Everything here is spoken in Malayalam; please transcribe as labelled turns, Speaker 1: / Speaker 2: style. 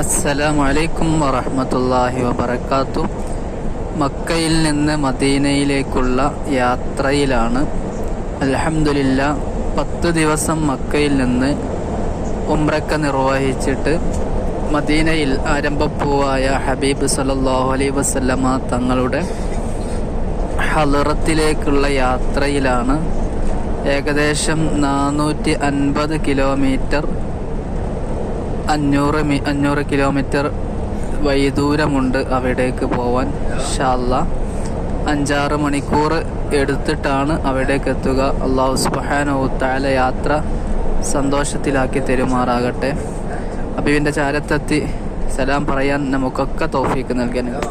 Speaker 1: അസ്സലാമു അലൈക്കും വറഹ്മത്തുള്ളാഹി വബറകാതുഹു. മക്കയിൽ നിന്ന് മദീനയിലേക്കുള്ള യാത്രയിലാണ്. അൽഹംദുലില്ലാ 10 ദിവസം മക്കയിൽ നിന്ന് ഉംറയ്ക്ക് നിർവഹിച്ചിട്ട് മദീനയിൽ ആരംഭപ്പൂവായ ഹബീബ് സല്ലല്ലാഹു അലൈഹി വസല്ലമ തങ്ങളുടെ ഹളറത്തിലേക്കുള്ള യാത്രയിലാണ്. ഏകദേശം 450 കിലോമീറ്റർ 500 കിലോമീറ്റർ വൈദൂരമുണ്ട് അവിടേക്ക് പോവാൻ. ഇൻഷാ അല്ലാഹ് 5-6 മണിക്കൂർ എടുത്തിട്ടാണ് അവിടേക്ക് എത്തുക. അല്ലാഹു സുബ്ഹാനഹു തആല യാത്ര സന്തോഷത്തിലാക്കി തരുമാറാകട്ടെ. ഹബീബിൻ്റെ ചാരത്തെത്തി സലാം പറയാൻ നമുക്കൊക്കെ തൗഫീക്ക് നൽകണം.